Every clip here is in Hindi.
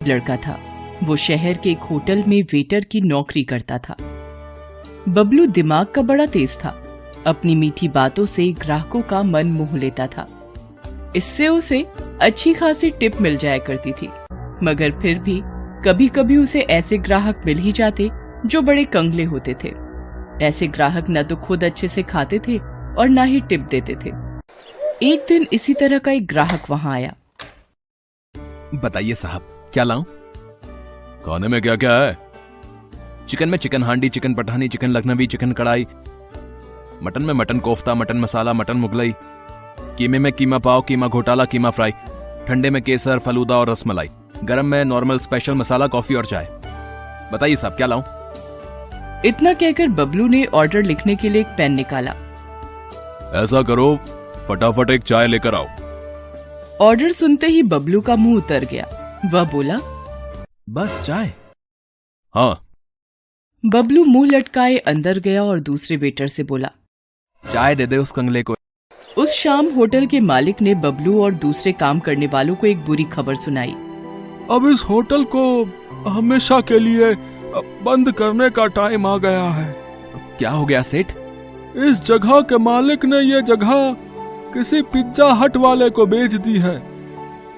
लड़का था। वो शहर के एक होटल में वेटर की नौकरी करता था। बबलू दिमाग का बड़ा तेज था। अपनी मीठी बातों से ग्राहकों का मन मोह लेता था। इससे उसे अच्छी खासी टिप मिल जाया करती थी। मगर फिर भी कभी कभी उसे ऐसे ग्राहक मिल ही जाते जो बड़े कंगले होते थे। ऐसे ग्राहक न तो खुद अच्छे से खाते थे और न ही टिप देते थे। एक दिन इसी तरह का एक ग्राहक वहां आया। बताइए साहब, क्या लाऊं? खाने में क्या क्या है? चिकन में chicken handi, chicken Pathani, chicken Lakhnavi, chicken kadhai. Mutton में mutton kofta, mutton masala, mutton Mughlai. कीमे में कीमा पाव, कीमा घोटाला, कीमा फ्राई। ठंडे में केसर, फलूदा और रसमलाई। गरम में नॉर्मल, स्पेशल, मसाला, कॉफी और चाय। बताइए साहब, क्या लाऊं? इतना कहकर बबलू ने ऑर्डर लिखने के लिए एक पेन निकाला। ऐसा करो, फटाफट एक चाय लेकर आओ। ऑर्डर सुनते ही बबलू का मुंह उतर गया। वह बोला, बस चाय? हाँ। बबलू मुंह लटकाए अंदर गया और दूसरे वेटर से बोला, चाय दे दे उस कंगले को। उस शाम होटल के मालिक ने बबलू और दूसरे काम करने वालों को एक बुरी खबर सुनाई। अब इस होटल को हमेशा के लिए बंद करने का टाइम आ गया है। क्या हो गया सेठ? इस जगह के मालिक ने ये जगह किसी पिज्जा हट वाले को बेच दी है।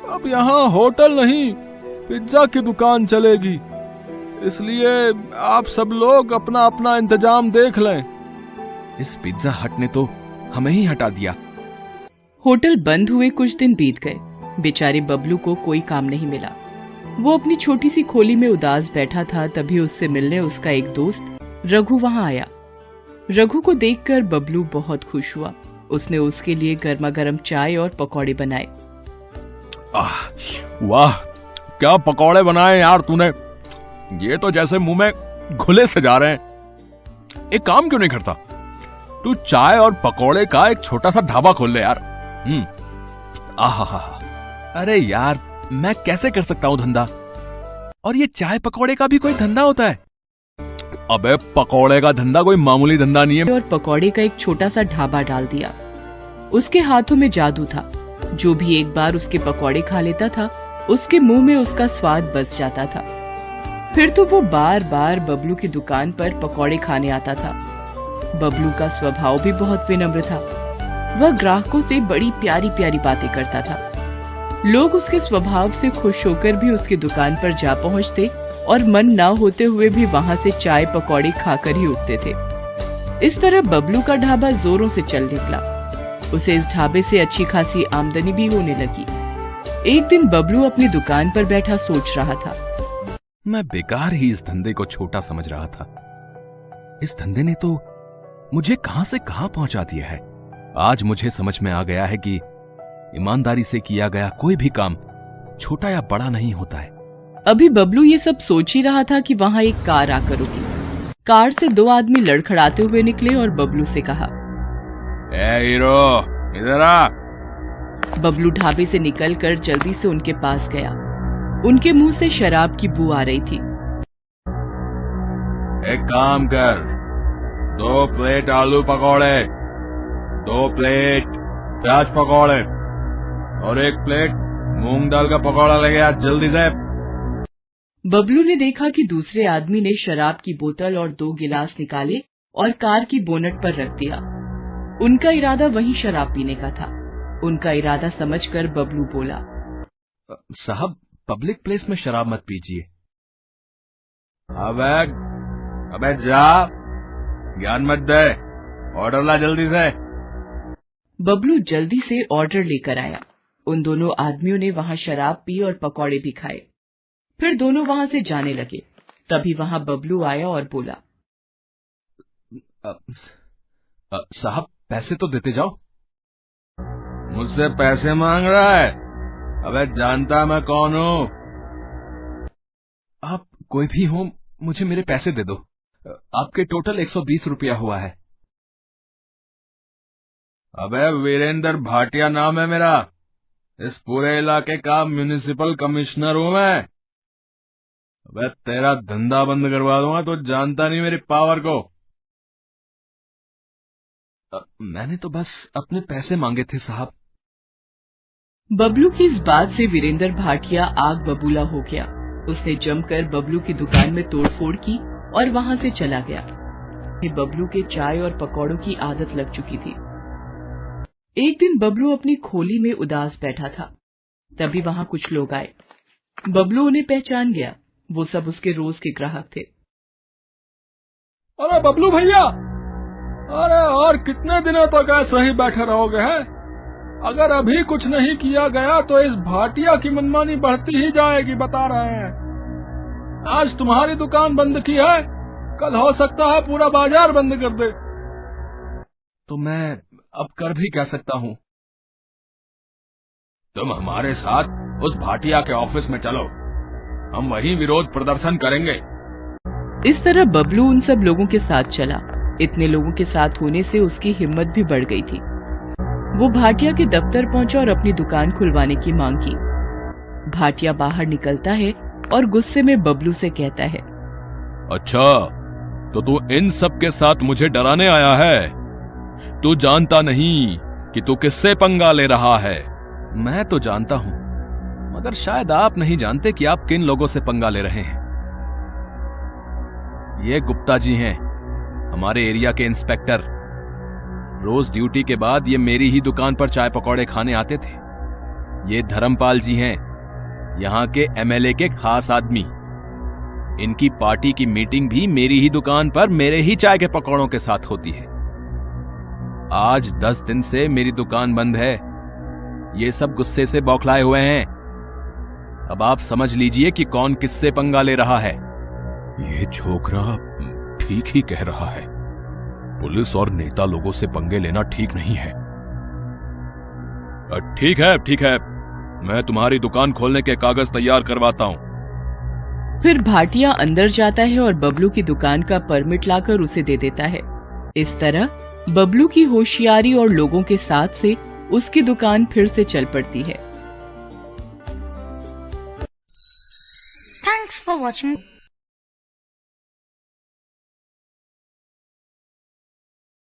अब यहाँ होटल नहीं, पिज्जा की दुकान चलेगी। इसलिए आप सब लोग अपना अपना इंतजाम देख लें। इस पिज्जा हट ने तो हमें ही हटा दिया। होटल बंद हुए कुछ दिन बीत गए। बेचारे बबलू को कोई काम नहीं मिला। वो अपनी छोटी सी खोली में उदास बैठा था। तभी उससे मिलने उसका एक दोस्त रघु वहां आया। रघु को देखकर बबलू बहुत खुश हुआ। उसने उसके लिए गर्मा गर्म चाय और पकौड़े बनाए। वाह, क्या पकौड़े बनाए यार तूने। ये तो जैसे मुंह में घुले से जा रहे हैं। एक काम क्यों नहीं करता, तू चाय और पकौड़े का एक छोटा सा ढाबा खोल ले यार। आहा, अरे यार, मैं कैसे कर सकता हूँ धंधा? और ये चाय पकौड़े का भी कोई धंधा होता है? अबे पकौड़े का धंधा कोई मामूली धंधा नहीं है। और पकौड़े का एक छोटा सा ढाबा डाल दिया। उसके हाथों में जादू था। जो भी एक बार उसके पकौड़े खा लेता था, उसके मुंह में उसका स्वाद बस जाता था। फिर तो वो बार बार बबलू की दुकान पर पकौड़े खाने आता था। बबलू का स्वभाव भी बहुत विनम्र था। वह ग्राहकों से बड़ी प्यारी प्यारी बातें करता था। लोग उसके स्वभाव से खुश होकर भी उसकी दुकान पर जा पहुंचते और मन ना होते हुए भी वहां से चाय पकौड़े खाकर ही उठते थे। इस तरह बबलू का ढाबा जोरों से चल निकला। उसे इस ढाबे से अच्छी खासी आमदनी भी होने लगी। एक दिन बबलू अपनी दुकान पर बैठा सोच रहा था। मैं बेकार ही इस धंधे को छोटा समझ रहा था। इस धंधे ने तो मुझे कहां से कहां पहुंचा दिया है। आज मुझे समझ में आ गया है कि ईमानदारी से किया गया कोई भी काम छोटा या बड़ा नहीं होता है। अभी बबलू ये सब सोच ही रहा था कि वहां एक कार आकर रुकी। कार से दो आदमी लड़खड़ाते हुए निकले और बबलू से कहा, ए हीरो, इधर आ। बबलू ढाबे से निकलकर जल्दी से उनके पास गया। उनके मुंह से शराब की बू आ रही थी। एक काम कर, 2 प्लेट आलू पकौड़े, 2 प्लेट प्याज पकौड़े और 1 प्लेट मूंग दाल का पकौड़ा लेके आ जल्दी से। बबलू ने देखा कि दूसरे आदमी ने शराब की बोतल और 2 गिलास निकाले और कार की बोनट पर रख दिया। उनका इरादा वही शराब पीने का था। उनका इरादा समझकर बबलू बोला, साहब, पब्लिक प्लेस में शराब मत पीजिए। अबे जा, ज्ञान मत दे, ऑर्डर ला जल्दी से। बबलू जल्दी से ऑर्डर लेकर आया। उन दोनों आदमियों ने वहां शराब पी और पकौड़े भी खाए। फिर दोनों वहां से जाने लगे। तभी वहां बबलू आया और बोला, साहब, पैसे तो देते जाओ। मुझसे पैसे मांग रहा है? अबे जानता मैं कौन हूँ? आप कोई भी हो, मुझे मेरे पैसे दे दो। आपके टोटल 120 रुपया हुआ है। अबे वीरेंद्र भाटिया नाम है मेरा। इस पूरे इलाके का म्युनिसिपल कमिश्नर हूँ मैं। अबे तेरा धंधा बंद करवा दूंगा, तो जानता नहीं मेरी पावर को। मैंने तो बस अपने पैसे मांगे थे साहब। बबलू की इस बात से वीरेंद्र भाटिया आग बबूला हो गया। उसने जमकर बबलू की दुकान में तोड़फोड़ की और वहां से चला गया। बबलू के चाय और पकौड़ों की आदत लग चुकी थी। एक दिन बबलू अपनी खोली में उदास बैठा था, तभी वहां कुछ लोग आए। बबलू उन्हें पहचान गया, वो सब उसके रोज के ग्राहक थे। अरे बबलू भैया, अरे और कितने दिनों तक ऐसे ही बैठे रहोगे हैं? अगर अभी कुछ नहीं किया गया तो इस भाटिया की मनमानी बढ़ती ही जाएगी, बता रहे हैं। आज तुम्हारी दुकान बंद की है, कल हो सकता है पूरा बाजार बंद कर दे। तो मैं अब कर भी क्या सकता हूँ? तुम हमारे साथ उस भाटिया के ऑफिस में चलो, हम वहीं विरोध प्रदर्शन करेंगे। इस तरह बबलू उन सब लोगों के साथ चला। इतने लोगों के साथ होने से उसकी हिम्मत भी बढ़ गई थी। वो भाटिया के दफ्तर पहुंचा और अपनी दुकान खुलवाने की मांग की। भाटिया बाहर निकलता है और गुस्से में बबलू से कहता है, अच्छा, तो तू इन सब के साथ मुझे डराने आया है? तू जानता नहीं कि तू किससे पंगा ले रहा है। मैं तो जानता हूं, मगर शायद आप नहीं जानते कि आप किन लोगों से पंगा ले रहे हैं। ये गुप्ता जी हैं, हमारे एरिया के इंस्पेक्टर। रोज ड्यूटी के बाद ये मेरी ही दुकान पर चाय पकौड़े खाने आते थे। ये धर्मपाल जी हैं, यहां के एमएलए के खास आदमी। इनकी पार्टी की मीटिंग भी मेरी ही दुकान पर मेरे ही चाय के पकौड़ों के साथ होती है। आज 10 दिन से मेरी दुकान बंद है। ये सब गुस्से से बौखलाए हुए हैं। अब आप समझ लीजिए कि कौन किससे पंगा ले रहा है। ये छोकरा ठीक ही कह रहा है। पुलिस और नेता लोगों से पंगे लेना ठीक नहीं है। ठीक है, मैं तुम्हारी दुकान खोलने के कागज तैयार करवाता हूं। फिर भाटिया अंदर जाता है और बबलू की दुकान का परमिट लाकर उसे दे देता है। इस तरह बबलू की होशियारी और लोगों के साथ से उसकी दुकान फिर से चल पड़ती है। Thanks for watching.